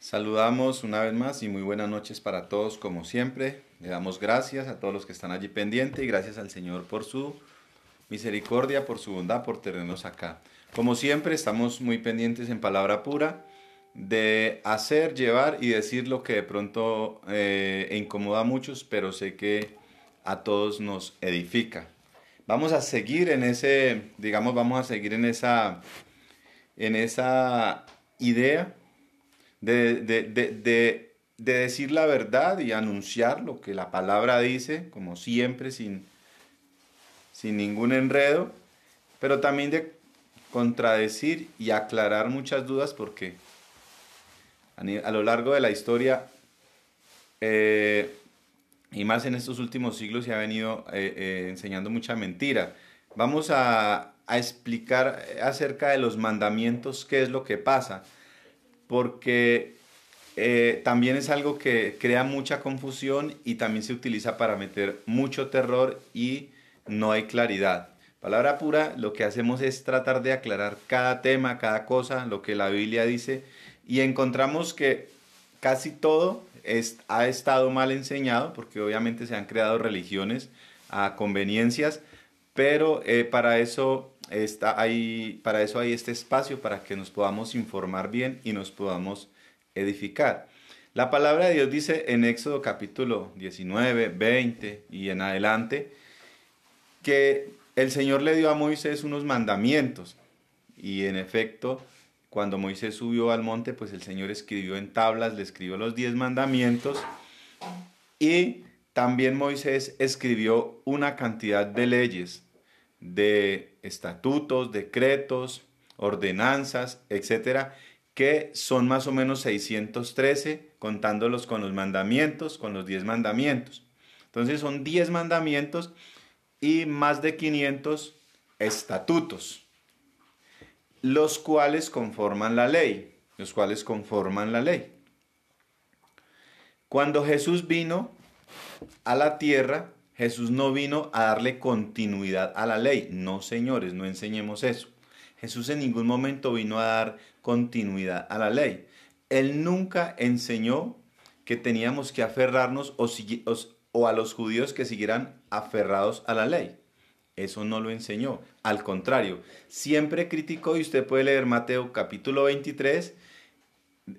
Saludamos una vez más y muy buenas noches para todos como siempre. Le damos gracias a todos los que están allí pendientes y gracias al Señor por su misericordia, por su bondad, por tenernos acá. Como siempre estamos muy pendientes en palabra pura de hacer, llevar y decir lo que de pronto incomoda a muchos, pero sé que a todos nos edifica. Vamos a seguir en ese, digamos, vamos a seguir en esa idea de decir la verdad y anunciar lo que la palabra dice, como siempre, sin ningún enredo, pero también de contradecir y aclarar muchas dudas porque a lo largo de la historia y más en estos últimos siglos se ha venido enseñando mucha mentira. Vamos a explicar acerca de los mandamientos, qué es lo que pasa porque también es algo que crea mucha confusión y también se utiliza para meter mucho terror y no hay claridad. Palabra pura, lo que hacemos es tratar de aclarar cada tema, cada cosa, lo que la Biblia dice y encontramos que casi todo ha estado mal enseñado porque obviamente se han creado religiones a conveniencias, pero para eso hay este espacio para que nos podamos informar bien y nos podamos edificar. La palabra de Dios dice en Éxodo capítulo 19, 20 y en adelante que el Señor le dio a Moisés unos mandamientos y en efecto cuando Moisés subió al monte pues el Señor escribió en tablas, le escribió los 10 mandamientos y también Moisés escribió una cantidad de leyes, de estatutos, decretos, ordenanzas, etcétera, que son más o menos 613, contándolos con los mandamientos, con los 10 mandamientos. Entonces son 10 mandamientos y más de 500 estatutos, los cuales conforman la ley, Cuando Jesús vino a la tierra, Jesús no vino a darle continuidad a la ley. No, señores, no enseñemos eso. Jesús en ningún momento vino a dar continuidad a la ley. Él nunca enseñó que teníamos que aferrarnos o a los judíos que siguieran aferrados a la ley. Eso no lo enseñó. Al contrario, siempre criticó, y usted puede leer Mateo capítulo 23,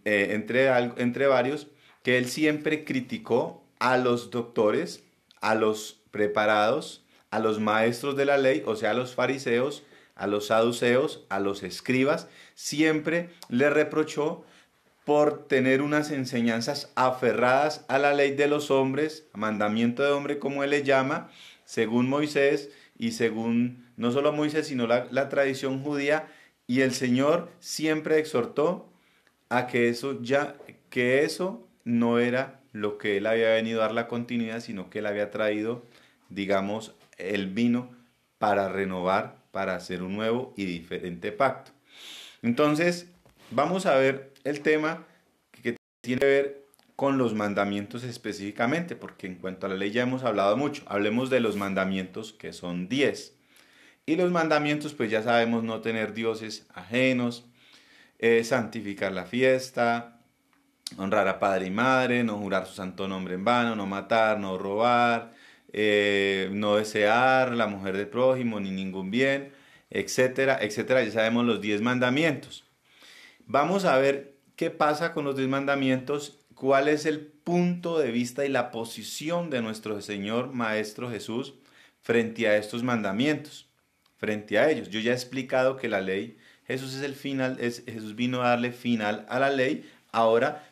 entre varios, que él siempre criticó a los doctores, a los preparados, a los maestros de la ley, o sea, a los fariseos, a los saduceos, a los escribas, siempre le reprochó por tener unas enseñanzas aferradas a la ley de los hombres, mandamiento de hombre como él le llama, según Moisés y según no solo Moisés, sino la tradición judía, y el Señor siempre exhortó a que eso no era lo que él había venido a dar la continuidad, sino que él había traído, digamos, el vino para renovar, para hacer un nuevo y diferente pacto. Entonces, vamos a ver el tema que tiene que ver con los mandamientos específicamente, porque en cuanto a la ley ya hemos hablado mucho. Hablemos de los mandamientos, que son 10. Y los mandamientos, pues ya sabemos, no tener dioses ajenos, santificar la fiesta, honrar a padre y madre, no jurar su santo nombre en vano, no matar, no robar, no desear la mujer del prójimo ni ningún bien, etcétera, etcétera. Ya sabemos los 10 mandamientos. Vamos a ver qué pasa con los 10 mandamientos, cuál es el punto de vista y la posición de nuestro Señor Maestro Jesús frente a estos mandamientos, frente a ellos. Yo ya he explicado que la ley, Jesús es el final, Jesús vino a darle final a la ley. Ahora,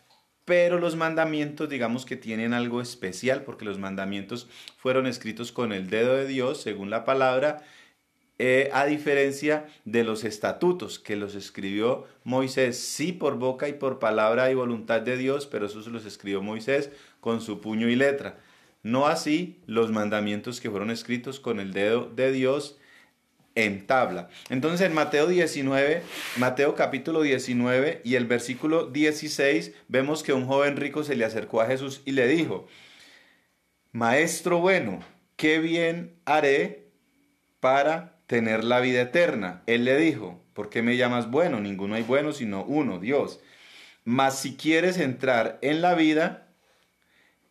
pero los mandamientos, digamos que tienen algo especial, porque los mandamientos fueron escritos con el dedo de Dios, según la palabra, a diferencia de los estatutos, que los escribió Moisés, sí por boca y por palabra y voluntad de Dios, pero eso se los escribió Moisés con su puño y letra. No así los mandamientos que fueron escritos con el dedo de Dios en tabla. Entonces en Mateo capítulo 19 y el versículo 16, vemos que un joven rico se le acercó a Jesús y le dijo: Maestro bueno, ¿qué bien haré para tener la vida eterna? Él le dijo: ¿por qué me llamas bueno? Ninguno hay bueno sino uno, Dios. Mas si quieres entrar en la vida,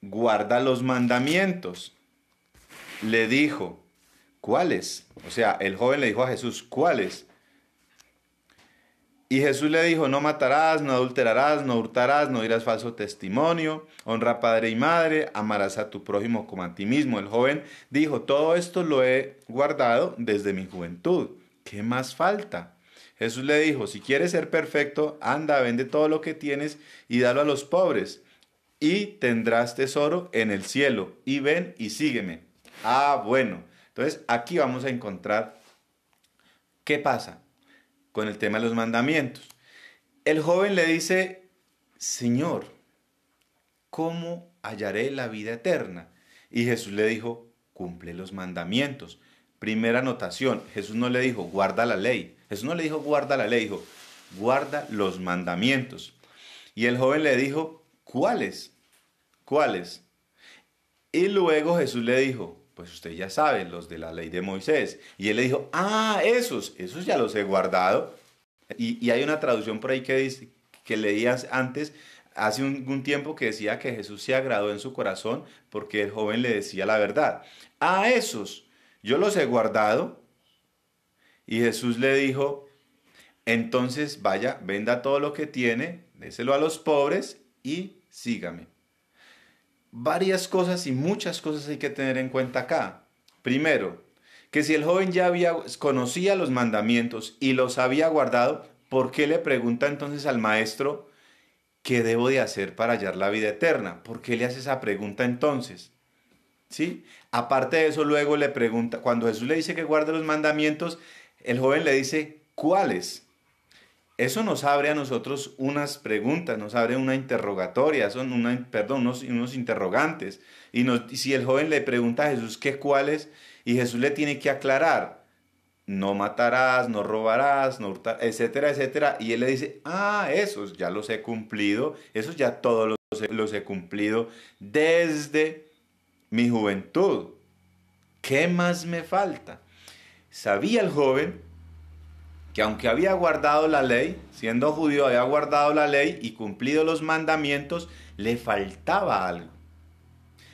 guarda los mandamientos. Le dijo, ¿cuáles? O sea, el joven le dijo a Jesús, ¿cuáles? Y Jesús le dijo, no matarás, no adulterarás, no hurtarás, no dirás falso testimonio, honra a padre y madre, amarás a tu prójimo como a ti mismo. El joven dijo, todo esto lo he guardado desde mi juventud. ¿Qué más falta? Jesús le dijo, si quieres ser perfecto, anda, vende todo lo que tienes y dalo a los pobres, y tendrás tesoro en el cielo, y ven y sígueme. Ah, bueno. Entonces aquí vamos a encontrar qué pasa con el tema de los mandamientos. El joven le dice, Señor, ¿cómo hallaré la vida eterna? Y Jesús le dijo, cumple los mandamientos. Primera anotación, Jesús no le dijo, guarda la ley. Jesús no le dijo, guarda la ley, dijo, guarda los mandamientos. Y el joven le dijo, ¿cuáles? ¿Cuáles? Y luego Jesús le dijo, pues usted ya sabe, los de la ley de Moisés. Y él le dijo, esos ya los he guardado. Y hay una traducción por ahí que dice, que leías antes, hace un tiempo, que decía que Jesús se agradó en su corazón porque el joven le decía la verdad. Esos yo los he guardado. Y Jesús le dijo, entonces vaya, venda todo lo que tiene, déselo a los pobres y sígame. Varias cosas y muchas cosas hay que tener en cuenta acá. Primero, que si el joven ya conocía los mandamientos y los había guardado, ¿por qué le pregunta entonces al maestro qué debo de hacer para hallar la vida eterna? ¿Por qué le hace esa pregunta entonces? ¿Sí? Aparte de eso, luego le pregunta, cuando Jesús le dice que guarde los mandamientos, el joven le dice, ¿cuáles? Eso nos abre a nosotros unas preguntas, nos abre una interrogatoria, unos interrogantes. Y si el joven le pregunta a Jesús qué cuáles, y Jesús le tiene que aclarar, no matarás, no robarás, no hurtarás, etcétera, etcétera. Y él le dice, esos ya los he cumplido, esos ya todos los he cumplido desde mi juventud. ¿Qué más me falta? Sabía el joven que aunque había guardado la ley, siendo judío, había guardado la ley y cumplido los mandamientos, le faltaba algo.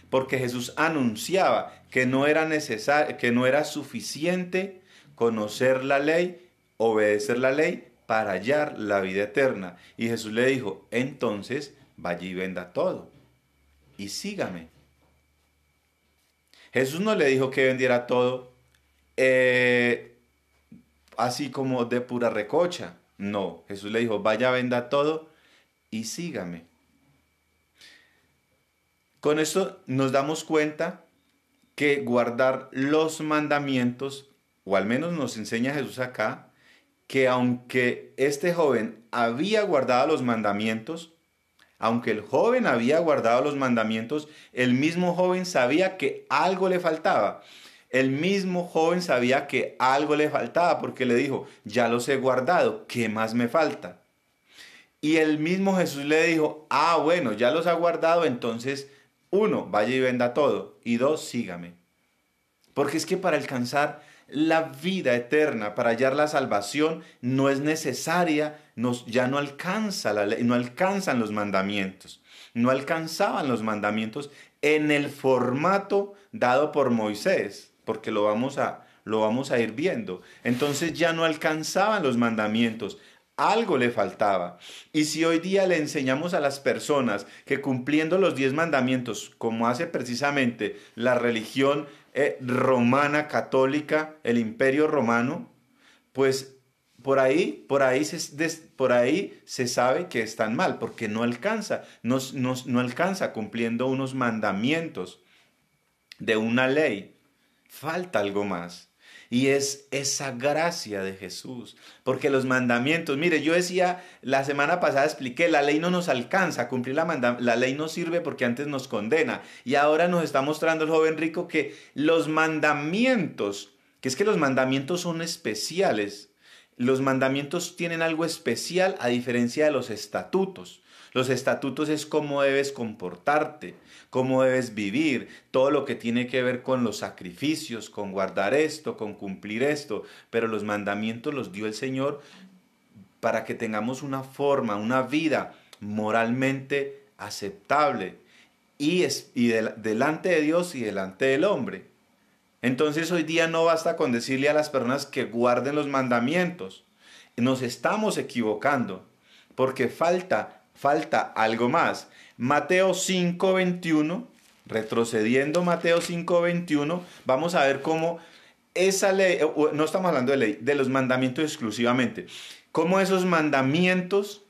Porque Jesús anunciaba que no era necesario, que no era suficiente conocer la ley, obedecer la ley para hallar la vida eterna. Y Jesús le dijo, entonces vaya y venda todo y sígame. Jesús no le dijo que vendiera todo así como de pura recocha. No, Jesús le dijo, vaya, venda todo y sígame. Con esto nos damos cuenta que guardar los mandamientos, o al menos nos enseña Jesús acá, que aunque este joven había guardado los mandamientos, aunque el joven había guardado los mandamientos, el mismo joven sabía que algo le faltaba. El mismo joven sabía que algo le faltaba porque le dijo, ya los he guardado, ¿qué más me falta? Y el mismo Jesús le dijo, bueno, ya los ha guardado, entonces, 1, vaya y venda todo, y 2, sígame. Porque es que para alcanzar la vida eterna, para hallar la salvación, no es necesaria, ya no alcanza la ley, no alcanzan los mandamientos. No alcanzaban los mandamientos en el formato dado por Moisés, porque lo vamos a ir viendo. Entonces ya no alcanzaban los mandamientos. Algo le faltaba. Y si hoy día le enseñamos a las personas que cumpliendo los 10 mandamientos, como hace precisamente la religión romana católica, el Imperio Romano, pues por ahí se sabe que están mal, porque no alcanza cumpliendo unos mandamientos de una ley. Falta algo más. Y es esa gracia de Jesús. Porque los mandamientos, mire, yo decía, la semana pasada expliqué, la ley no nos alcanza, cumplir la ley no sirve porque antes nos condena. Y ahora nos está mostrando el joven rico que los mandamientos, que es que los mandamientos son especiales. Los mandamientos tienen algo especial a diferencia de los estatutos. Los estatutos es cómo debes comportarte, cómo debes vivir, todo lo que tiene que ver con los sacrificios, con guardar esto, con cumplir esto. Pero los mandamientos los dio el Señor para que tengamos una forma, una vida moralmente aceptable delante de Dios y delante del hombre. Entonces hoy día no basta con decirle a las personas que guarden los mandamientos. Nos estamos equivocando porque falta algo más. Mateo 5:21, retrocediendo Mateo 5:21, vamos a ver cómo esa ley, no estamos hablando de ley, de los mandamientos exclusivamente, cómo esos mandamientos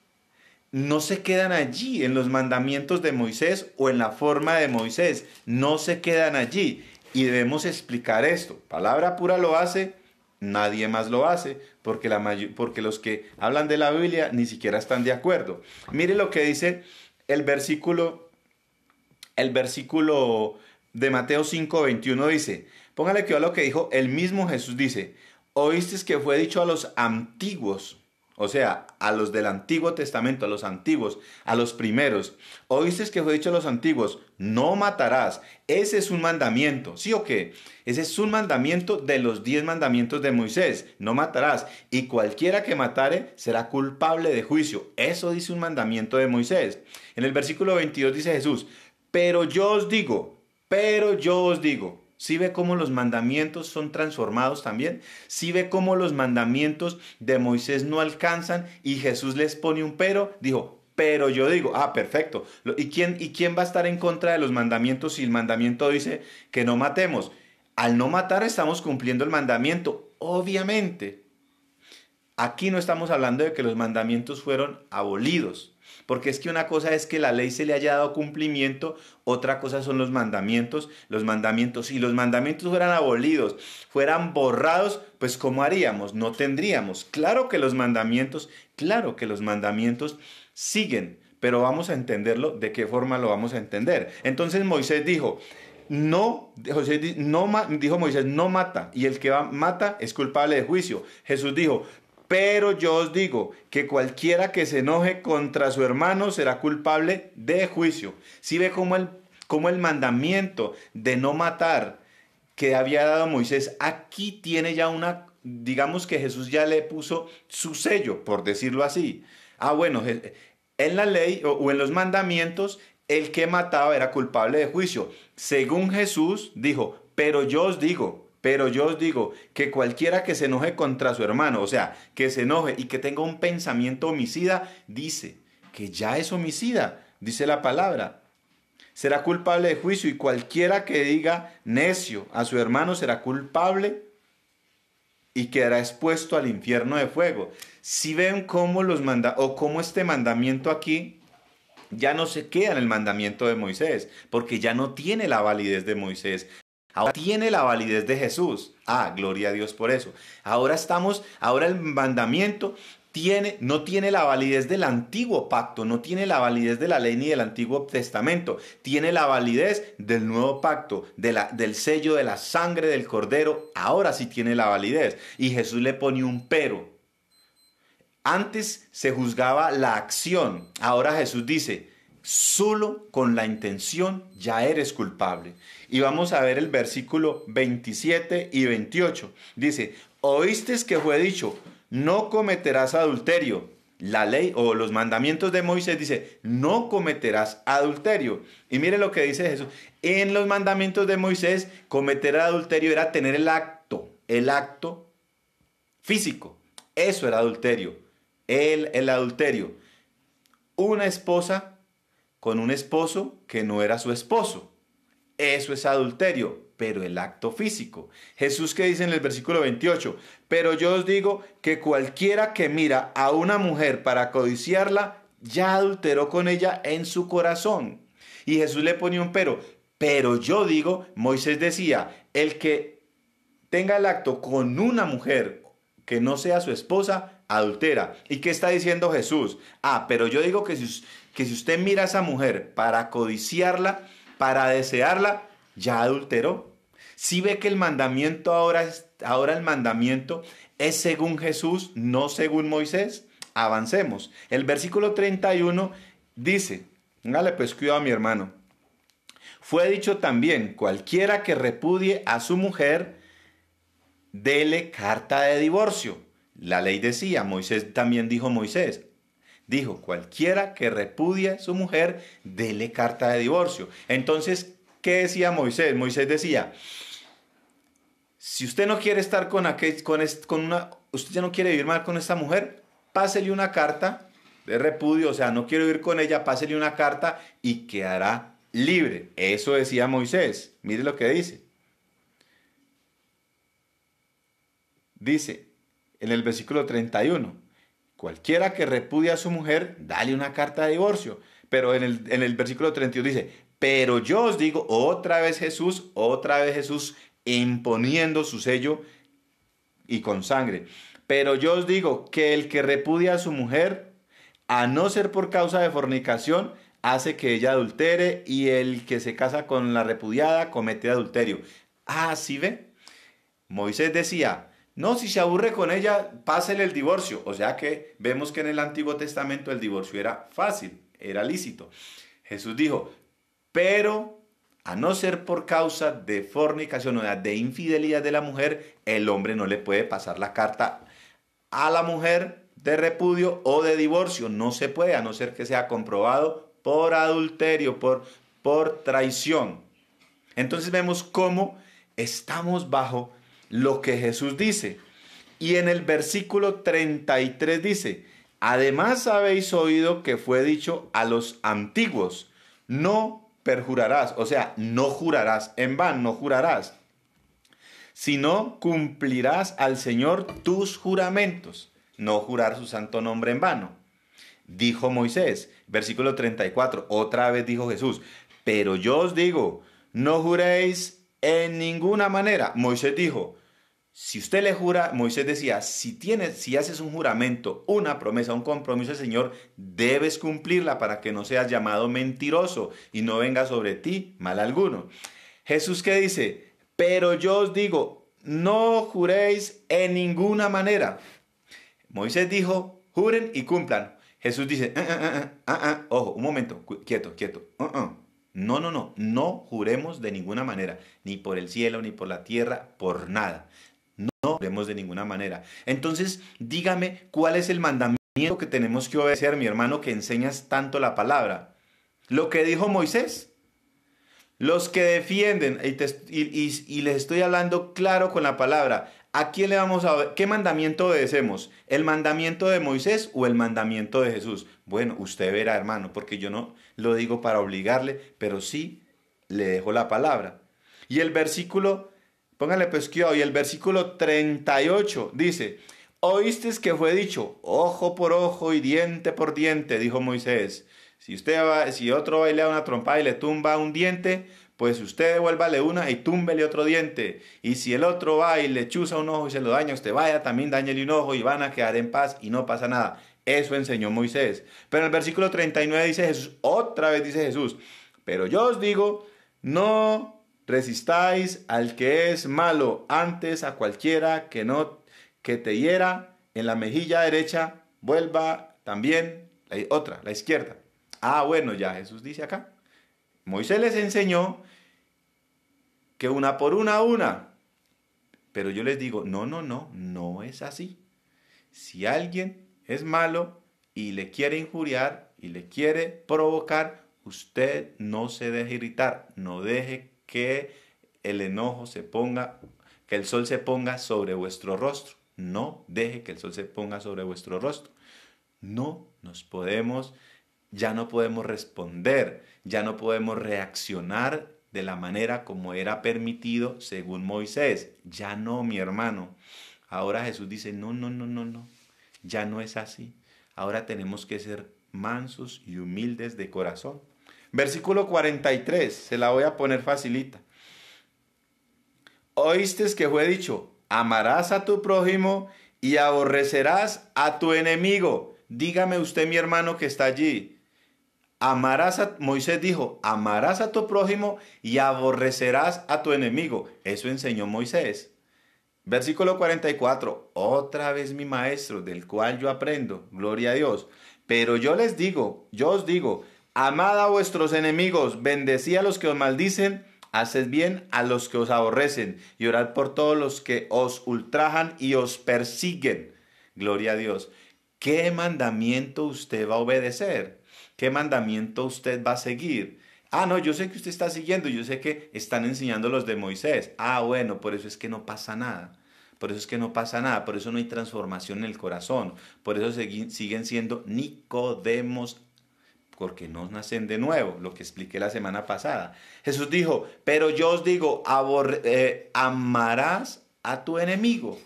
no se quedan allí en los mandamientos de Moisés o en la forma de Moisés, no se quedan allí. Y debemos explicar esto. Palabra pura lo hace, nadie más lo hace, porque los que hablan de la Biblia ni siquiera están de acuerdo. Mire lo que dice el versículo de Mateo 5:21 dice, póngale que a lo que dijo el mismo Jesús dice, oísteis que fue dicho a los antiguos, o sea, a los del Antiguo Testamento, a los antiguos, a los primeros. Oísteis que fue dicho a los antiguos, no matarás. Ese es un mandamiento, ¿sí o qué? Ese es un mandamiento de los 10 mandamientos de Moisés, no matarás. Y cualquiera que matare será culpable de juicio. Eso dice un mandamiento de Moisés. En el versículo 22 dice Jesús, pero yo os digo. ¿Sí ve cómo los mandamientos son transformados también? ¿Sí ve cómo los mandamientos de Moisés no alcanzan y Jesús les pone un pero? Dijo, pero yo digo, perfecto. ¿Y quién va a estar en contra de los mandamientos si el mandamiento dice que no matemos? Al no matar estamos cumpliendo el mandamiento, obviamente. Aquí no estamos hablando de que los mandamientos fueron abolidos. Porque es que una cosa es que la ley se le haya dado cumplimiento, otra cosa son los mandamientos. Si los mandamientos fueran abolidos, fueran borrados, pues ¿cómo haríamos? No tendríamos. Claro que los mandamientos siguen, pero vamos a entenderlo, ¿de qué forma lo vamos a entender? Entonces Moisés dijo, dijo Moisés, no mata, y el que mata es culpable de juicio. Jesús dijo, pero yo os digo que cualquiera que se enoje contra su hermano será culpable de juicio. ¿Sí ve cómo el mandamiento de no matar que había dado Moisés, aquí tiene ya digamos que Jesús ya le puso su sello, por decirlo así? Bueno, en la ley o en los mandamientos, el que mataba era culpable de juicio. Según Jesús dijo, pero yo os digo que cualquiera que se enoje contra su hermano, o sea, que se enoje y que tenga un pensamiento homicida, dice que ya es homicida, dice la palabra. Será culpable de juicio y cualquiera que diga necio a su hermano será culpable y quedará expuesto al infierno de fuego. Si ven cómo cómo este mandamiento aquí ya no se queda en el mandamiento de Moisés, porque ya no tiene la validez de Moisés. Ahora tiene la validez de Jesús. Gloria a Dios por eso. Ahora el mandamiento no tiene la validez del antiguo pacto, no tiene la validez de la ley ni del Antiguo Testamento. Tiene la validez del nuevo pacto, del sello de la sangre del Cordero. Ahora sí tiene la validez. Y Jesús le pone un pero. Antes se juzgaba la acción. Ahora Jesús dice, solo con la intención ya eres culpable. Y vamos a ver el versículo 27 y 28. Dice, oísteis que fue dicho, no cometerás adulterio. La ley o los mandamientos de Moisés dice, no cometerás adulterio. Y mire lo que dice Jesús. En los mandamientos de Moisés, cometer adulterio era tener el acto físico. Eso era adulterio. El adulterio. Una esposa con un esposo que no era su esposo. Eso es adulterio, pero el acto físico. Jesús, que dice en el versículo 28, pero yo os digo que cualquiera que mira a una mujer para codiciarla, ya adulteró con ella en su corazón. Y Jesús le ponía un pero yo digo, Moisés decía, el que tenga el acto con una mujer que no sea su esposa, adultera. ¿Y qué está diciendo Jesús? Pero yo digo que si usted mira a esa mujer para codiciarla, para desearla, ya adulteró. Si ve que el mandamiento ahora el mandamiento es según Jesús, no según Moisés. Avancemos. El versículo 31 dice, hágale pues cuidado a mi hermano. Fue dicho también, cualquiera que repudie a su mujer, dele carta de divorcio. La ley decía, Moisés también dijo Moisés, Dijo, cualquiera que repudie a su mujer, dele carta de divorcio. Entonces, ¿qué decía Moisés? Moisés decía, si usted no quiere estar usted ya no quiere vivir mal con esta mujer, pásele una carta de repudio, o sea, no quiero vivir con ella, pásele una carta y quedará libre. Eso decía Moisés. Mire lo que dice. Dice en el versículo 31, cualquiera que repudie a su mujer, dale una carta de divorcio. Pero en el versículo 32 dice, pero yo os digo, otra vez Jesús imponiendo su sello y con sangre. Pero yo os digo que el que repudia a su mujer, a no ser por causa de fornicación, hace que ella adultere, y el que se casa con la repudiada comete adulterio. Ah, ¿sí ve? Moisés decía, no, si se aburre con ella, pásele el divorcio. O sea que vemos que en el Antiguo Testamento el divorcio era fácil, era lícito. Jesús dijo, pero a no ser por causa de fornicación, o sea, de infidelidad de la mujer, el hombre no le puede pasar la carta a la mujer de repudio o de divorcio. No se puede, a no ser que sea comprobado por adulterio, por traición. Entonces vemos cómo estamos bajo lo que Jesús dice. Y en el versículo 33 dice, además habéis oído que fue dicho a los antiguos, no perjurarás, o sea, no jurarás en vano, no jurarás, sino cumplirás al Señor tus juramentos, no jurar su santo nombre en vano. Dijo Moisés, versículo 34, otra vez dijo Jesús, pero yo os digo, no juréis en ninguna manera. Moisés dijo, si usted le jura, Moisés decía, si haces un juramento, una promesa, un compromiso al Señor, debes cumplirla para que no seas llamado mentiroso y no venga sobre ti mal alguno. Jesús, ¿qué dice? Pero yo os digo, no juréis en ninguna manera. Moisés dijo, juren y cumplan. Jesús dice, ojo, un momento, quieto. No juremos de ninguna manera, ni por el cielo, ni por la tierra, por nada. No juremos de ninguna manera. Entonces, dígame, ¿cuál es el mandamiento que tenemos que obedecer, mi hermano, que enseñas tanto la palabra? Lo que dijo Moisés. Los que defienden, y les estoy hablando claro con la palabra, ¿a quién le vamos a obedecer? ¿Qué mandamiento obedecemos? ¿El mandamiento de Moisés o el mandamiento de Jesús? Bueno, usted verá, hermano, porque yo no lo digo para obligarle, pero sí le dejo la palabra. Y el versículo, póngale pues cuidado, y el versículo 38 dice, oísteis que fue dicho, ojo por ojo y diente por diente, dijo Moisés. Si otro va y le da una trompada y le tumba un diente, pues usted devuélvale una y túmbele otro diente. Y si el otro va y le chuza un ojo y se lo daña, usted vaya, también dáñele un ojo y van a quedar en paz y no pasa nada. Eso enseñó Moisés. Pero en el versículo 39 dice Jesús, otra vez dice Jesús, pero yo os digo, no resistáis al que es malo, antes a cualquiera que te hiera en la mejilla derecha, vuelva también la izquierda. Ah, bueno, ya Jesús dice acá. Moisés les enseñó que una por una. Pero yo les digo, no es así. Si alguien es malo y le quiere injuriar y le quiere provocar, usted no se deje irritar. No deje que el enojo que el sol se ponga sobre vuestro rostro. No deje que el sol se ponga sobre vuestro rostro. Ya no podemos responder, ya no podemos reaccionar de la manera como era permitido según Moisés. Ya no, mi hermano. Ahora Jesús dice, no, ya no es así. Ahora tenemos que ser mansos y humildes de corazón. Versículo 43, se la voy a poner facilita. Oíste que fue dicho, amarás a tu prójimo y aborrecerás a tu enemigo. Dígame usted, mi hermano que está allí. Moisés dijo, amarás a tu prójimo y aborrecerás a tu enemigo. Eso enseñó Moisés. Versículo 44, otra vez mi maestro, del cual yo aprendo, gloria a Dios. Pero yo os digo, amad a vuestros enemigos, bendecid a los que os maldicen, haced bien a los que os aborrecen, y orad por todos los que os ultrajan y os persiguen. Gloria a Dios. ¿Qué mandamiento usted va a obedecer? ¿Qué mandamiento usted va a seguir? Ah, no, yo sé que usted está siguiendo, yo sé que están enseñando los de Moisés. Ah, bueno, por eso es que no pasa nada. Por eso es que no pasa nada, por eso no hay transformación en el corazón. Por eso siguen siendo Nicodemos, porque no nacen de nuevo, lo que expliqué la semana pasada. Jesús dijo, pero yo os digo, amarás a tu enemigo.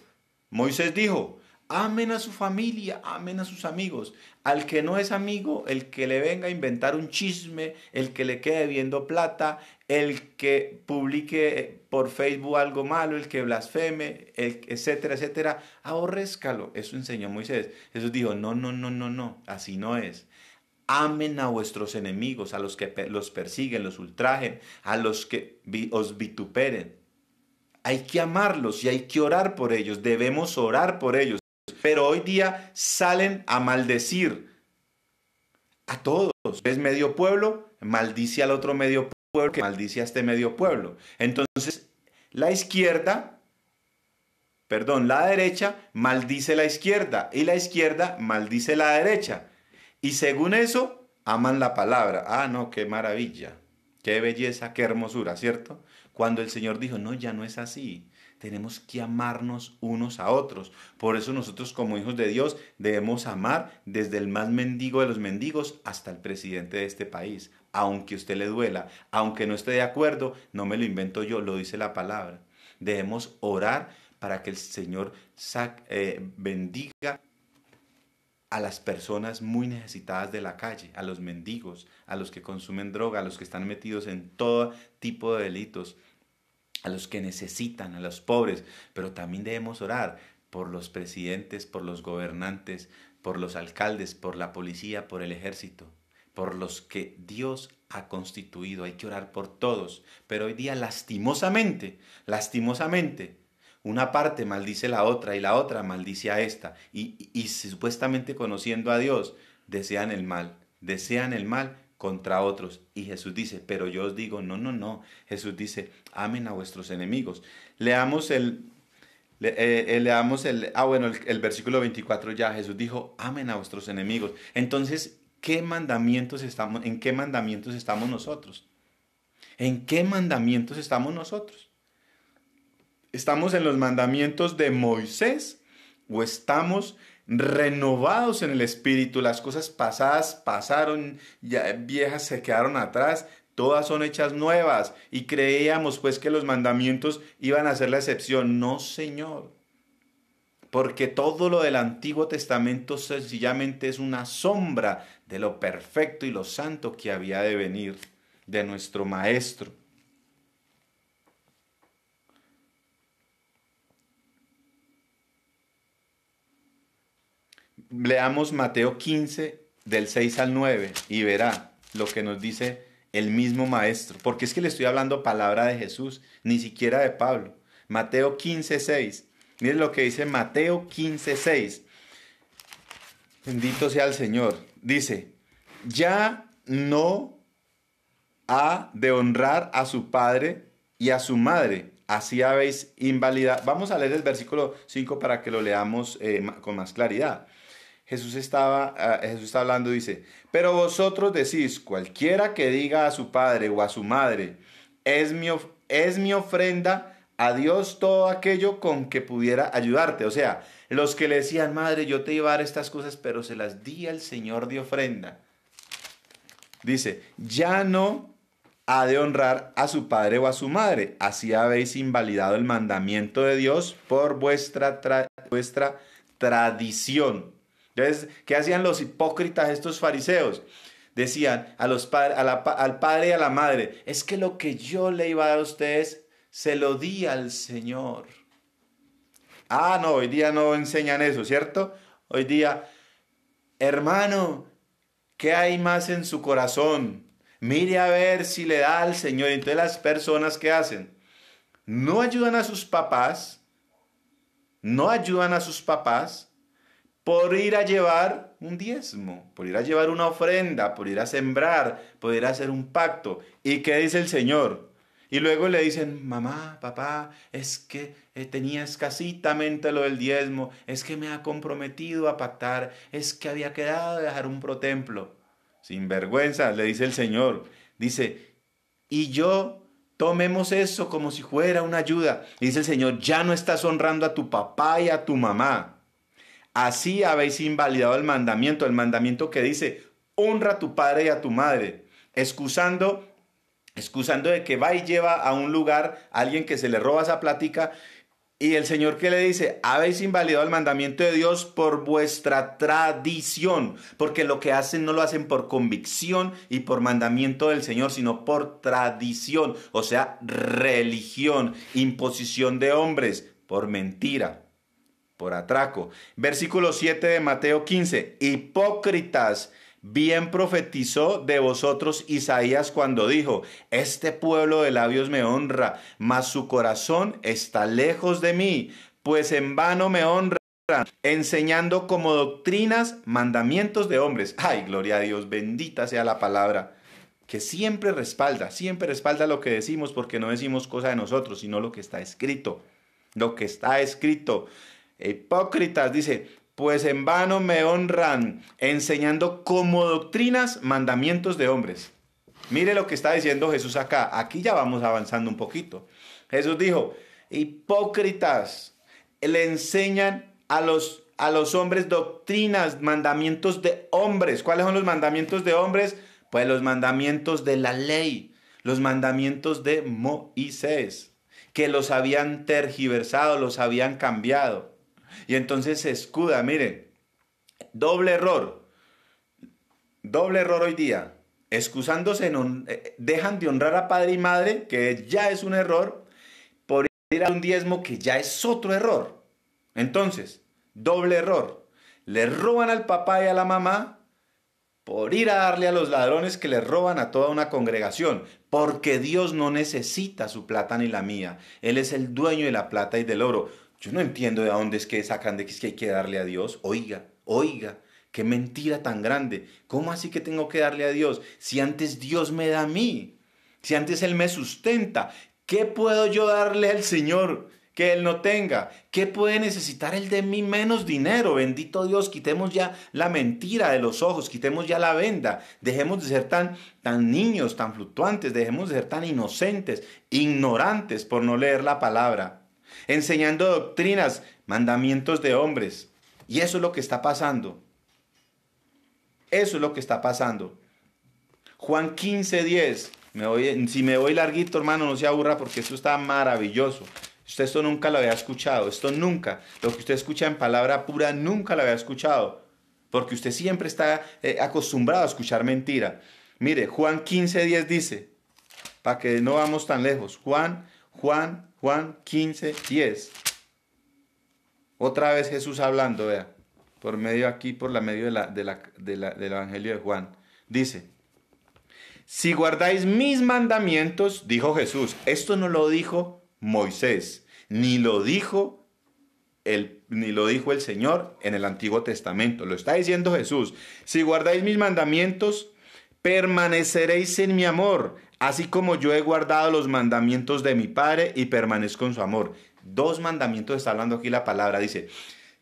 Moisés dijo, amen a su familia, amen a sus amigos. Al que no es amigo, el que le venga a inventar un chisme, el que le quede viendo plata, el que publique por Facebook algo malo, el que blasfeme, etcétera, etcétera, aborrézcalo. Eso enseñó Moisés. Jesús dijo, no, no, no, no, no, así no es. Amen a vuestros enemigos, a los que los persiguen, los ultrajen, a los que os vituperen. Hay que amarlos y hay que orar por ellos. Debemos orar por ellos. Pero hoy día salen a maldecir a todos. Es medio pueblo, maldice al otro medio pueblo, que maldice a este medio pueblo. Entonces, la derecha maldice la izquierda y la izquierda maldice la derecha. Y según eso, aman la palabra. Ah, no, qué maravilla, qué belleza, qué hermosura, ¿cierto? Cuando el Señor dijo, no, ya no es así. Tenemos que amarnos unos a otros. Por eso nosotros como hijos de Dios debemos amar desde el más mendigo de los mendigos hasta el presidente de este país. Aunque a usted le duela, aunque no esté de acuerdo, no me lo invento yo, lo dice la palabra. Debemos orar para que el Señor bendiga a las personas muy necesitadas de la calle, a los mendigos, a los que consumen droga, a los que están metidos en todo tipo de delitos, a los que necesitan, a los pobres. Pero también debemos orar por los presidentes, por los gobernantes, por los alcaldes, por la policía, por el ejército, por los que Dios ha constituido. Hay que orar por todos. Pero hoy día, lastimosamente, una parte maldice la otra y la otra maldice a esta. Y supuestamente conociendo a Dios, desean el mal contra otros. Y Jesús dice, pero yo os digo, no, no, no. Jesús dice, amen a vuestros enemigos. Leamos el versículo 24 ya. Jesús dijo, amen a vuestros enemigos. Entonces, ¿en qué mandamientos estamos nosotros? ¿En qué mandamientos estamos nosotros? ¿Estamos en los mandamientos de Moisés o estamos renovados en el espíritu? Las cosas pasadas pasaron, ya viejas se quedaron atrás, todas son hechas nuevas y creíamos pues que los mandamientos iban a ser la excepción. No, Señor, porque todo lo del Antiguo Testamento sencillamente es una sombra de lo perfecto y lo santo que había de venir de nuestro Maestro. Leamos Mateo 15 del 6 al 9 y verá lo que nos dice el mismo maestro. Porque es que le estoy hablando palabra de Jesús, ni siquiera de Pablo. Mateo 15, 6. Miren lo que dice Mateo 15, 6. Bendito sea el Señor. Dice, ya no ha de honrar a su padre y a su madre. Así habéis invalidado. Vamos a leer el versículo 5 para que lo leamos con más claridad. Jesús está hablando, dice, pero vosotros decís, cualquiera que diga a su padre o a su madre, es mi ofrenda a Dios todo aquello con que pudiera ayudarte. O sea, los que le decían, madre, yo te iba a dar estas cosas, pero se las di al Señor de ofrenda. Dice, ya no ha de honrar a su padre o a su madre. Así habéis invalidado el mandamiento de Dios por vuestra tradición. Entonces, ¿qué hacían los hipócritas, estos fariseos? Decían al padre y a la madre, es que lo que yo le iba a dar a ustedes, se lo di al Señor. Ah, no, hoy día no enseñan eso, ¿cierto? Hoy día, hermano, ¿qué hay más en su corazón? Mire a ver si le da al Señor. Entonces las personas, ¿qué hacen? No ayudan a sus papás, por ir a llevar un diezmo, por ir a llevar una ofrenda, por ir a sembrar, por ir a hacer un pacto. ¿Y qué dice el Señor? Y luego le dicen, mamá, papá, es que tenía escasitamente lo del diezmo, es que me ha comprometido a pactar, es que había quedado de dejar un protemplo. Sin vergüenza, le dice el Señor. Dice, y yo tomemos eso como si fuera una ayuda. Y dice el Señor, ya no estás honrando a tu papá y a tu mamá. Así habéis invalidado el mandamiento que dice, honra a tu padre y a tu madre, excusando de que va y lleva a un lugar a alguien que se le roba esa plática. Y el Señor que le dice, habéis invalidado el mandamiento de Dios por vuestra tradición, porque lo que hacen no lo hacen por convicción y por mandamiento del Señor, sino por tradición, o sea, religión, imposición de hombres, por mentira, por atraco. Versículo 7 de Mateo 15, hipócritas, bien profetizó de vosotros Isaías cuando dijo, este pueblo de labios me honra, mas su corazón está lejos de mí, pues en vano me honran, enseñando como doctrinas mandamientos de hombres. Ay, gloria a Dios, bendita sea la palabra, que siempre respalda lo que decimos, porque no decimos cosa de nosotros, sino lo que está escrito. Lo que está escrito. Hipócritas, dice, pues en vano me honran, enseñando como doctrinas mandamientos de hombres. Mire lo que está diciendo Jesús acá. Aquí ya vamos avanzando un poquito. Jesús dijo, hipócritas, le enseñan a los hombres doctrinas, mandamientos de hombres. ¿Cuáles son los mandamientos de hombres? Pues los mandamientos de la ley, los mandamientos de Moisés, que los habían tergiversado, los habían cambiado. Y entonces se escuda, mire, doble error hoy día, excusándose, dejan de honrar a padre y madre, que ya es un error, por ir a un diezmo que ya es otro error. Entonces, doble error, le roban al papá y a la mamá por ir a darle a los ladrones que le roban a toda una congregación, porque Dios no necesita su plata ni la mía, Él es el dueño de la plata y del oro. Yo no entiendo de dónde es que sacan de que es que hay que darle a Dios. Oiga, qué mentira tan grande. ¿Cómo así que tengo que darle a Dios? Si antes Dios me da a mí, si antes Él me sustenta, ¿qué puedo yo darle al Señor que Él no tenga? ¿Qué puede necesitar Él de mí menos dinero? Bendito Dios, quitemos ya la mentira de los ojos, quitemos ya la venda. Dejemos de ser tan niños, tan fluctuantes, dejemos de ser tan inocentes, ignorantes por no leer la palabra. Enseñando doctrinas, mandamientos de hombres. Y eso es lo que está pasando. Eso es lo que está pasando. Juan 15:10. Si me voy larguito, hermano, no se aburra porque esto está maravilloso. Usted esto nunca lo había escuchado. Esto nunca. Lo que usted escucha en palabra pura nunca lo había escuchado. Porque usted siempre está acostumbrado a escuchar mentira. Mire, Juan 15:10 dice, para que no vamos tan lejos. Juan 15:10. Otra vez Jesús hablando, vea, por medio del Evangelio de Juan. Dice, si guardáis mis mandamientos, dijo Jesús, esto no lo dijo Moisés, ni lo dijo el Señor en el Antiguo Testamento, lo está diciendo Jesús. Si guardáis mis mandamientos, permaneceréis en mi amor, así como yo he guardado los mandamientos de mi Padre y permanezco en su amor. Dos mandamientos está hablando aquí la palabra. Dice,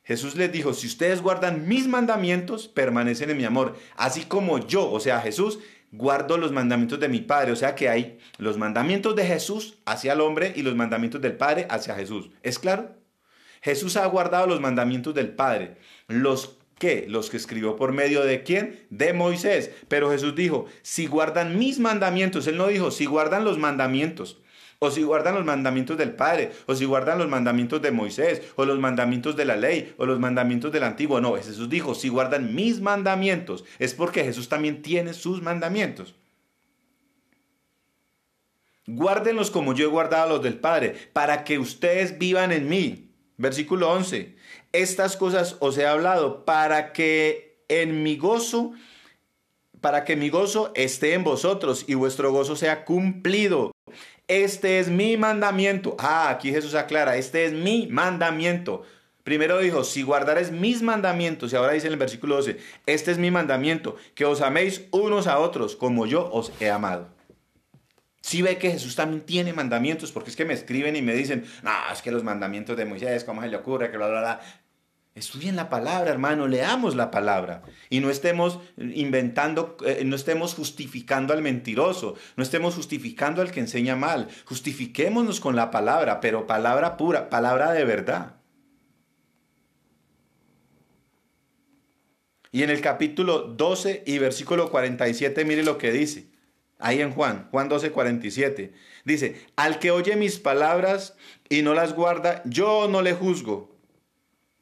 Jesús les dijo, si ustedes guardan mis mandamientos, permanecen en mi amor. Así como yo, o sea, Jesús, guardo los mandamientos de mi Padre. O sea que hay los mandamientos de Jesús hacia el hombre y los mandamientos del Padre hacia Jesús. ¿Es claro? Jesús ha guardado los mandamientos del Padre. Los que escribió por medio de ¿quién? De Moisés. Pero Jesús dijo, si guardan mis mandamientos. Él no dijo, si guardan los mandamientos. O si guardan los mandamientos del Padre, o si guardan los mandamientos de Moisés, o los mandamientos de la ley, o los mandamientos del Antiguo. No, Jesús dijo, si guardan mis mandamientos, es porque Jesús también tiene sus mandamientos. Guárdenlos como yo he guardado los del Padre, para que ustedes vivan en mí. Versículo 11. Estas cosas os he hablado para que mi gozo esté en vosotros y vuestro gozo sea cumplido. Este es mi mandamiento. Aquí Jesús aclara, este es mi mandamiento. Primero dijo, si guardares mis mandamientos, y ahora dice en el versículo 12, este es mi mandamiento, que os améis unos a otros como yo os he amado. Sí ve que Jesús también tiene mandamientos, porque es que me escriben y me dicen, no, es que los mandamientos de Moisés, ¿cómo se le ocurre? Que bla, bla, bla. Estudien la palabra, hermano, leamos la palabra y no estemos inventando, no estemos justificando al mentiroso, no estemos justificando al que enseña mal. Justifiquémonos con la palabra, pero palabra pura, palabra de verdad. Y en el capítulo 12 y versículo 47, mire lo que dice. Ahí en Juan 12, 47. Dice, al que oye mis palabras y no las guarda, yo no le juzgo.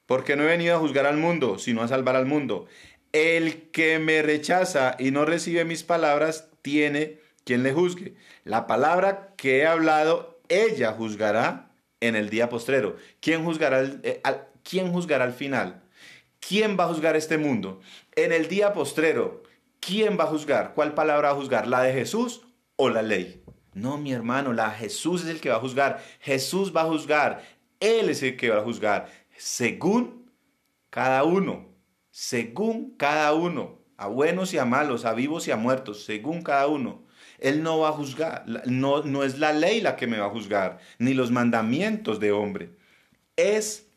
Porque no he venido a juzgar al mundo, sino a salvar al mundo. El que me rechaza y no recibe mis palabras, tiene quien le juzgue. La palabra que he hablado, ella juzgará en el día postrero. ¿Quién juzgará al final? ¿Quién va a juzgar este mundo? En el día postrero, ¿quién va a juzgar? ¿Cuál palabra va a juzgar? ¿La de Jesús o la ley? No, mi hermano, Jesús es el que va a juzgar. Jesús va a juzgar. Él es el que va a juzgar. Según cada uno, a buenos y a malos, a vivos y a muertos, según cada uno. Él no va a juzgar, no es la ley la que me va a juzgar, ni los mandamientos de hombre. Es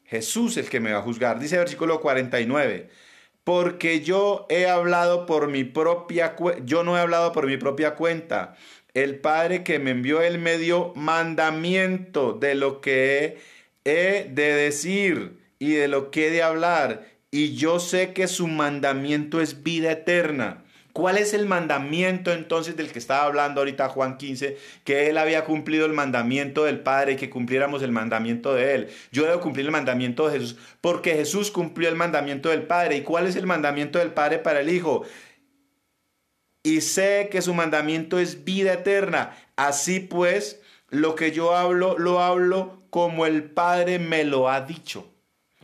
Jesús el que me va a juzgar. Dice el versículo 49, porque yo no he hablado por mi propia cuenta. El Padre que me envió, Él me dio mandamiento de lo que he de decir y de lo que he de hablar, y yo sé que su mandamiento es vida eterna. ¿Cuál es el mandamiento entonces del que estaba hablando ahorita Juan 15? Que él había cumplido el mandamiento del Padre y que cumpliéramos el mandamiento de él. Yo debo cumplir el mandamiento de Jesús porque Jesús cumplió el mandamiento del Padre. ¿Y cuál es el mandamiento del Padre para el Hijo? Y sé que su mandamiento es vida eterna. Así pues, lo que yo hablo, lo hablo como el Padre me lo ha dicho.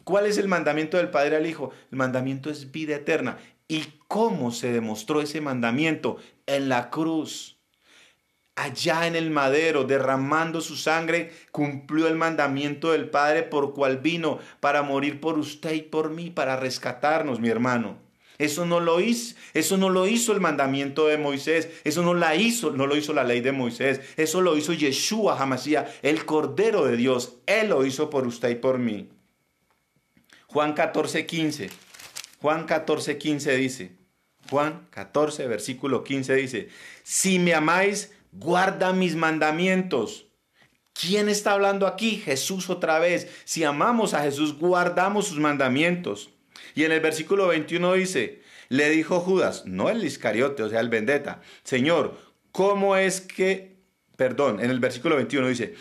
¿Cuál es el mandamiento del Padre al Hijo? El mandamiento es vida eterna. ¿Y cómo se demostró ese mandamiento? En la cruz. Allá en el madero, derramando su sangre, cumplió el mandamiento del Padre por cual vino, para morir por usted y por mí, para rescatarnos, mi hermano. Eso no lo hizo el mandamiento de Moisés, eso no lo hizo la ley de Moisés, eso lo hizo Yeshua HaMashiach, el Cordero de Dios. Él lo hizo por usted y por mí. Juan 14, 15 dice, Juan 14, versículo 15 dice, si me amáis, guarda mis mandamientos. ¿Quién está hablando aquí? Jesús otra vez. Si amamos a Jesús, guardamos sus mandamientos. Y en el versículo 21 dice, le dijo Judas, no el Iscariote, o sea el vendetta, Señor, ¿cómo es que, en el versículo 21 dice,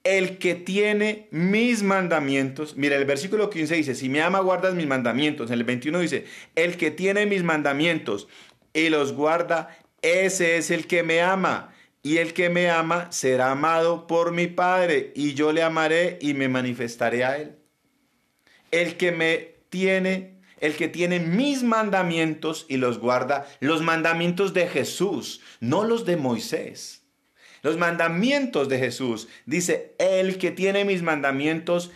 el que tiene mis mandamientos, mira, el versículo 15 dice, si me ama, guardas mis mandamientos. En el 21 dice, el que tiene mis mandamientos y los guarda, ese es el que me ama. Y el que me ama será amado por mi Padre, y yo le amaré y me manifestaré a él. El que tiene mis mandamientos y los guarda, los mandamientos de Jesús, no los de Moisés. Los mandamientos de Jesús, dice, el que tiene mis mandamientos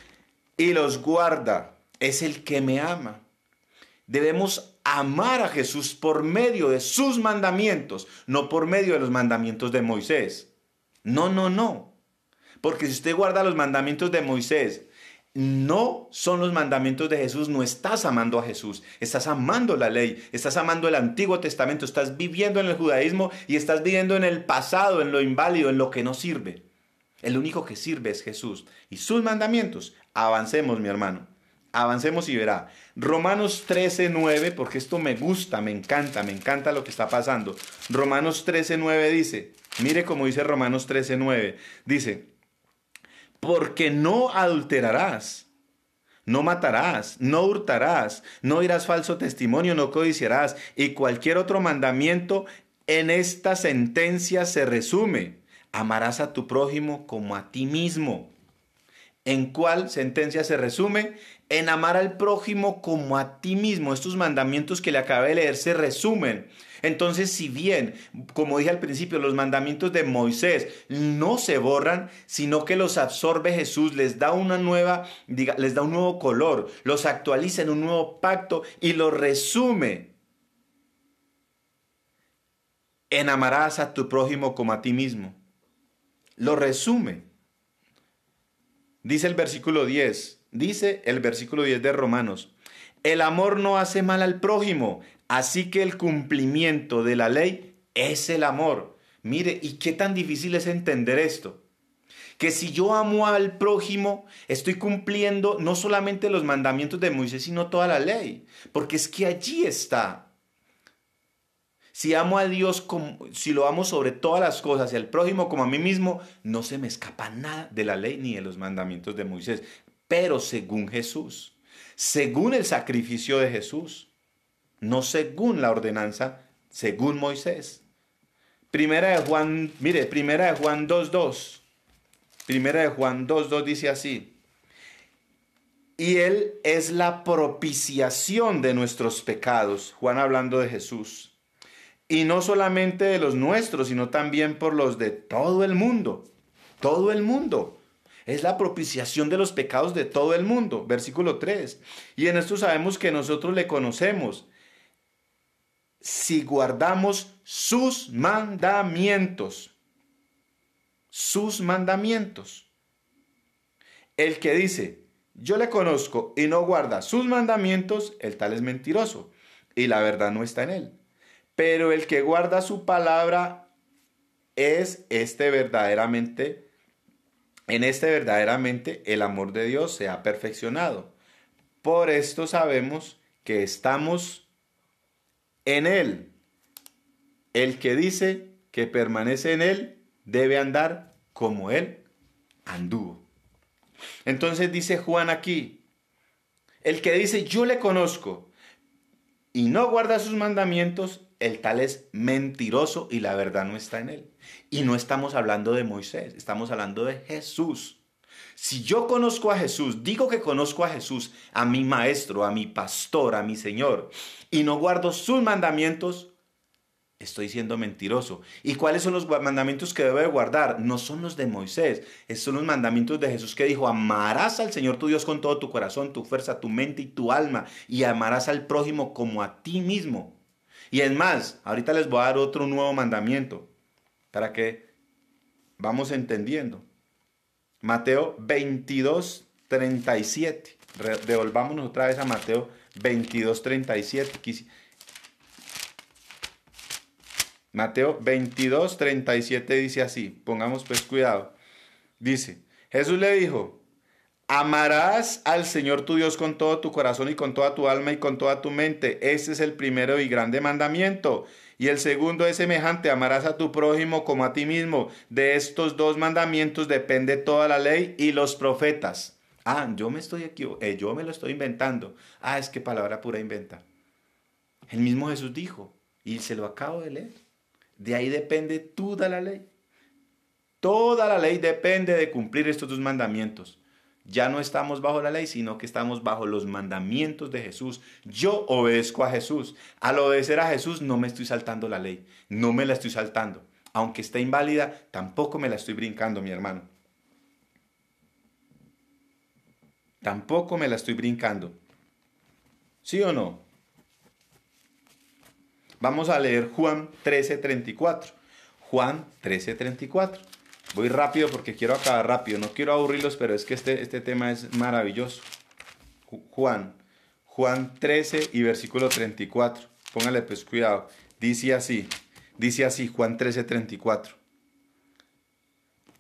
y los guarda, es el que me ama. Debemos amar a Jesús por medio de sus mandamientos, no por medio de los mandamientos de Moisés. No. Porque si usted guarda los mandamientos de Moisés, no son los mandamientos de Jesús, no estás amando a Jesús, estás amando la ley, estás amando el Antiguo Testamento, estás viviendo en el judaísmo y estás viviendo en el pasado, en lo inválido, en lo que no sirve. El único que sirve es Jesús y sus mandamientos. Avancemos, mi hermano, avancemos y verá. Romanos 13:9, porque esto me gusta, me encanta lo que está pasando. Romanos 13:9 dice, mire cómo dice Romanos 13:9, dice, porque no adulterarás, no matarás, no hurtarás, no dirás falso testimonio, no codiciarás, y cualquier otro mandamiento en esta sentencia se resume. Amarás a tu prójimo como a ti mismo. ¿En cuál sentencia se resume? En amar al prójimo como a ti mismo. Estos mandamientos que le acabé de leer se resumen. Entonces, si bien, como dije al principio, los mandamientos de Moisés no se borran, sino que los absorbe Jesús, les da un nuevo color, los actualiza en un nuevo pacto y los resume en amarás a tu prójimo como a ti mismo. Lo resume. Dice el versículo 10 de Romanos, el amor no hace mal al prójimo, así que el cumplimiento de la ley es el amor. Mire, ¿y qué tan difícil es entender esto? Que si yo amo al prójimo, estoy cumpliendo no solamente los mandamientos de Moisés, sino toda la ley. Porque es que allí está. Si amo a Dios, si lo amo sobre todas las cosas y al prójimo como a mí mismo, no se me escapa nada de la ley ni de los mandamientos de Moisés. Pero según Jesús, según el sacrificio de Jesús, no según la ordenanza, según Moisés. Primera de Juan 2:2. Primera de Juan 2:2 dice así. Y Él es la propiciación de nuestros pecados. Juan hablando de Jesús. Y no solamente de los nuestros, sino también por los de todo el mundo. Todo el mundo. Es la propiciación de los pecados de todo el mundo. Versículo 3. Y en esto sabemos que nosotros le conocemos si guardamos sus mandamientos. Sus mandamientos. El que dice, yo le conozco y no guarda sus mandamientos, el tal es mentiroso y la verdad no está en él. Pero el que guarda su palabra es verdaderamente el amor de Dios se ha perfeccionado. Por esto sabemos que estamos en él. El que dice que permanece en él debe andar como él anduvo. Entonces dice Juan aquí, el que dice yo le conozco y no guarda sus mandamientos, el tal es mentiroso y la verdad no está en él. Y no estamos hablando de Moisés, estamos hablando de Jesús. Si yo conozco a Jesús, digo que conozco a Jesús, a mi maestro, a mi pastor, a mi Señor, y no guardo sus mandamientos, estoy siendo mentiroso. ¿Y cuáles son los mandamientos que debo de guardar? No son los de Moisés, esos son los mandamientos de Jesús que dijo, amarás al Señor tu Dios con todo tu corazón, tu fuerza, tu mente y tu alma, y amarás al prójimo como a ti mismo. Y es más, ahorita les voy a dar otro nuevo mandamiento para que vamos entendiendo. Mateo 22:37. Devolvámonos otra vez a Mateo 22:37. Mateo 22:37 dice así, pongamos pues cuidado. Dice, Jesús le dijo, amarás al Señor tu Dios con todo tu corazón y con toda tu alma y con toda tu mente. Ese es el primero y grande mandamiento. Y el segundo es semejante, amarás a tu prójimo como a ti mismo. De estos dos mandamientos depende toda la ley y los profetas. Yo me lo estoy inventando. Es que palabra pura inventa. El mismo Jesús dijo, y se lo acabo de leer. De ahí depende toda la ley. Toda la ley depende de cumplir estos dos mandamientos. Ya no estamos bajo la ley, sino que estamos bajo los mandamientos de Jesús. Yo obedezco a Jesús. Al obedecer a Jesús no me estoy saltando la ley. No me la estoy saltando. Aunque esté inválida, tampoco me la estoy brincando, mi hermano. Tampoco me la estoy brincando. ¿Sí o no? Vamos a leer Juan 13:34. Juan 13:34. Voy rápido porque quiero acabar rápido. No quiero aburrirlos, pero es que este tema es maravilloso. Juan 13 y versículo 34. Póngale pues cuidado. Dice así Juan 13:34.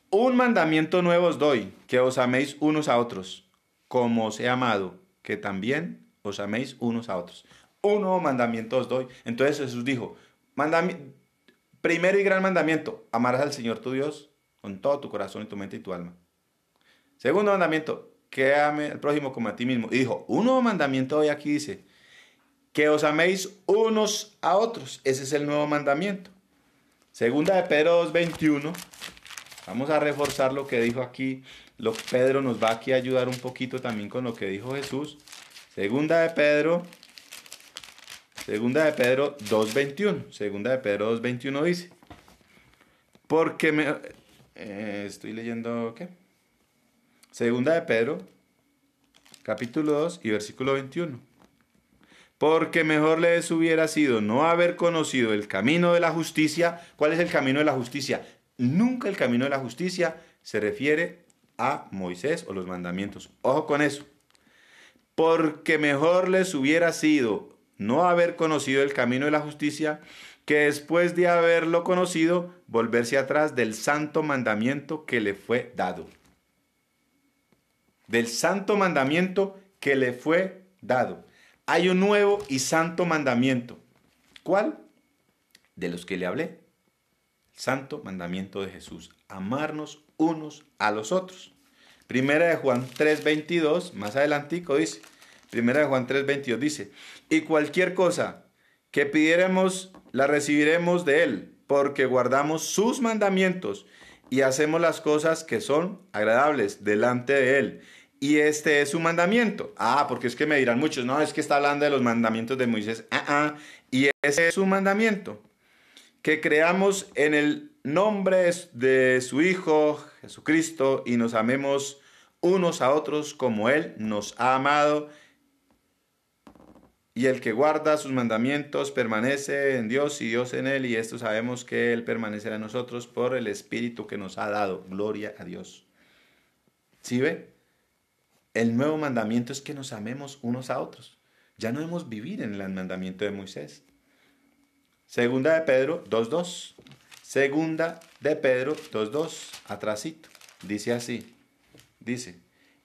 Un mandamiento nuevo os doy, que os améis unos a otros, como os he amado, que también os améis unos a otros. Un nuevo mandamiento os doy. Entonces Jesús dijo, primero y gran mandamiento, amarás al Señor tu Dios con todo tu corazón y tu mente y tu alma. Segundo mandamiento, que ame al prójimo como a ti mismo. Y dijo, un nuevo mandamiento hoy aquí dice, que os améis unos a otros. Ese es el nuevo mandamiento. Segunda de Pedro 2:21. Vamos a reforzar lo que dijo aquí. Pedro nos va aquí a ayudar un poquito también con lo que dijo Jesús. Segunda de Pedro 2:21. Segunda de Pedro 2:21 dice, porque estoy leyendo, ¿qué? Segunda de Pedro, capítulo 2 y versículo 21. Porque mejor les hubiera sido no haber conocido el camino de la justicia. ¿Cuál es el camino de la justicia? Nunca el camino de la justicia se refiere a Moisés o los mandamientos. Ojo con eso. Porque mejor les hubiera sido no haber conocido el camino de la justicia que después de haberlo conocido volverse atrás del santo mandamiento que le fue dado. Del santo mandamiento que le fue dado. Hay un nuevo y santo mandamiento. ¿Cuál? De los que le hablé. Santo mandamiento de Jesús. Amarnos unos a los otros. Primera de Juan 3:22, más adelantico dice. Primera de Juan 3:22 dice. Y cualquier cosa que pidiéramos, la recibiremos de Él, porque guardamos sus mandamientos y hacemos las cosas que son agradables delante de Él. Y este es su mandamiento. Porque es que me dirán muchos, no, es que está hablando de los mandamientos de Moisés. Y ese es su mandamiento. Que creamos en el nombre de su Hijo, Jesucristo, y nos amemos unos a otros como Él nos ha amado. Y el que guarda sus mandamientos permanece en Dios y Dios en Él. Y esto sabemos que Él permanecerá en nosotros por el Espíritu que nos ha dado. Gloria a Dios. ¿Sí ve? El nuevo mandamiento es que nos amemos unos a otros. Ya no debemos vivir en el mandamiento de Moisés. Segunda de Pedro 2:2. Segunda de Pedro 2:2. Atrasito. Dice así. Dice.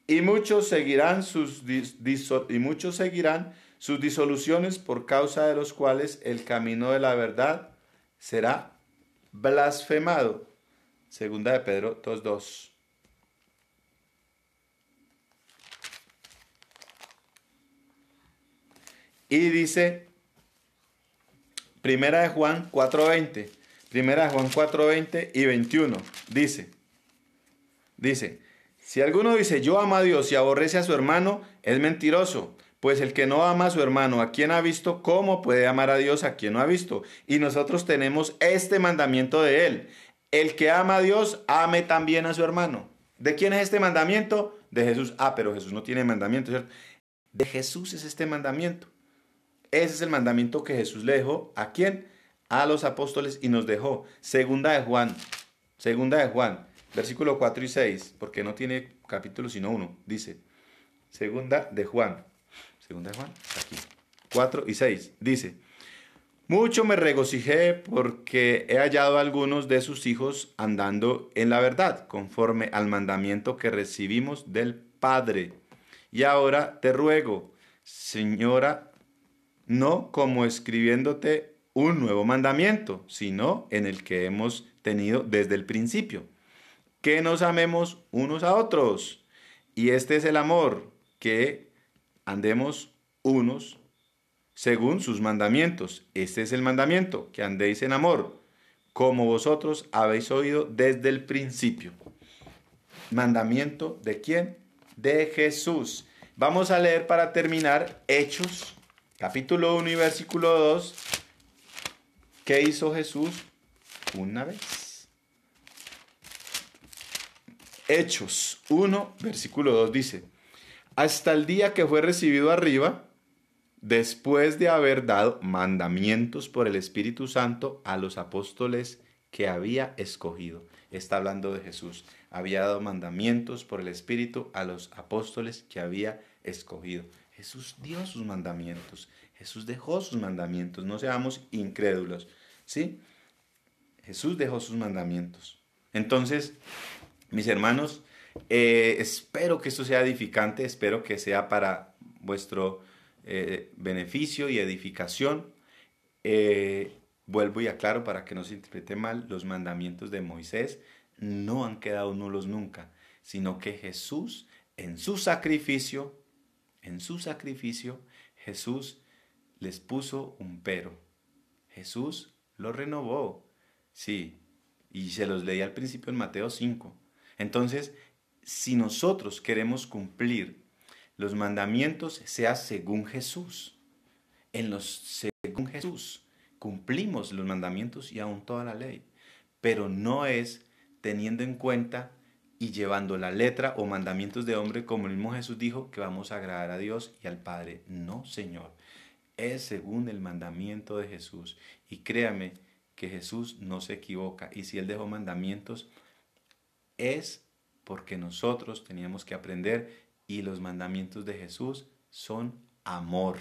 Y muchos seguirán sus disoluciones por causa de los cuales el camino de la verdad será blasfemado. Segunda de Pedro 2:2. Y dice, Primera de Juan 4:20, Primera de Juan 4:20 y 21, dice, si alguno dice yo amo a Dios y aborrece a su hermano, es mentiroso, pues el que no ama a su hermano, a quien ha visto, ¿cómo puede amar a Dios a quien no ha visto? Y nosotros tenemos este mandamiento de Él, el que ama a Dios, ame también a su hermano. ¿De quién es este mandamiento? De Jesús. Pero Jesús no tiene mandamiento, ¿cierto? De Jesús es este mandamiento. Ese es el mandamiento que Jesús le dejó. ¿A quién? A los apóstoles y nos dejó. Segunda de Juan, versículo 4 y 6, porque no tiene capítulo sino uno. Dice, Segunda de Juan, aquí, 4 y 6, dice, mucho me regocijé porque he hallado a algunos de sus hijos andando en la verdad, conforme al mandamiento que recibimos del Padre. Y ahora te ruego, Señora, no como escribiéndote un nuevo mandamiento, sino en el que hemos tenido desde el principio, que nos amemos unos a otros. Y este es el amor, que andemos unos según sus mandamientos. Este es el mandamiento, que andéis en amor, como vosotros habéis oído desde el principio. ¿Mandamiento de quién? De Jesús. Vamos a leer para terminar Hechos, capítulo 1 y versículo 2. ¿Qué hizo Jesús una vez? Hechos 1, versículo 2 dice, hasta el día que fue recibido arriba, después de haber dado mandamientos por el Espíritu Santo a los apóstoles que había escogido. Está hablando de Jesús. Había dado mandamientos por el Espíritu a los apóstoles que había escogido. Jesús dio sus mandamientos. Jesús dejó sus mandamientos. No seamos incrédulos, ¿sí? Jesús dejó sus mandamientos. Entonces, mis hermanos, espero que esto sea edificante. Espero que sea para vuestro beneficio y edificación. Vuelvo y aclaro para que no se interprete mal, los mandamientos de Moisés no han quedado nulos nunca, sino que Jesús, en su sacrificio, Jesús les puso un pero. Jesús lo renovó, sí, y se los leí al principio en Mateo 5. Entonces, si nosotros queremos cumplir los mandamientos, sea según Jesús, según Jesús, cumplimos los mandamientos y aún toda la ley, pero no es teniendo en cuenta y llevando la letra o mandamientos de hombre, como el mismo Jesús dijo, que vamos a agradar a Dios y al Padre. No, Señor. es según el mandamiento de Jesús. Y créame que Jesús no se equivoca. Y si Él dejó mandamientos, es porque nosotros teníamos que aprender, y los mandamientos de Jesús son amor.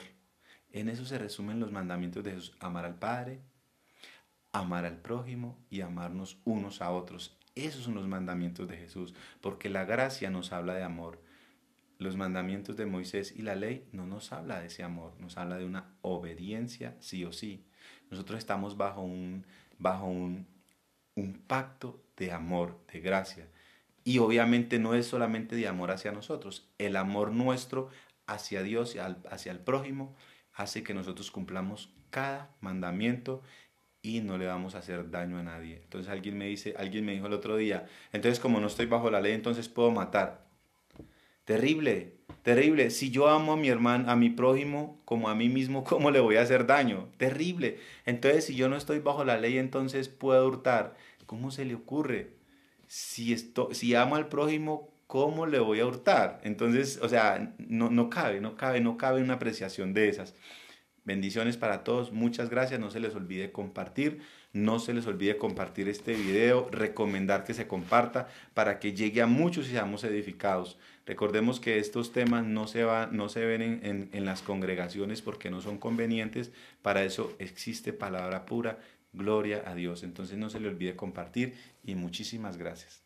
En eso se resumen los mandamientos de Jesús: amar al Padre, amar al prójimo y amarnos unos a otros. Esos son los mandamientos de Jesús, porque la gracia nos habla de amor. Los mandamientos de Moisés y la ley no nos habla de ese amor, nos habla de una obediencia sí o sí. Nosotros estamos bajo un pacto de amor, de gracia. Y obviamente no es solamente de amor hacia nosotros, el amor nuestro hacia Dios y hacia el prójimo hace que nosotros cumplamos cada mandamiento y no le vamos a hacer daño a nadie. Entonces alguien me dijo el otro día: entonces, como no estoy bajo la ley, entonces puedo matar. Terrible, terrible. Si yo amo a mi hermano, a mi prójimo como a mí mismo, ¿cómo le voy a hacer daño? Terrible. Entonces, si yo no estoy bajo la ley, entonces puedo hurtar. ¿Cómo se le ocurre? Si amo al prójimo, ¿cómo le voy a hurtar? Entonces, o sea, no cabe una apreciación de esas. Bendiciones para todos, muchas gracias. No se les olvide compartir, no se les olvide compartir este video, recomendar que se comparta para que llegue a muchos y seamos edificados. Recordemos que estos temas no se ven en las congregaciones porque no son convenientes. Para eso existe palabra pura. Gloria a Dios. Entonces no se le olvide compartir y muchísimas gracias.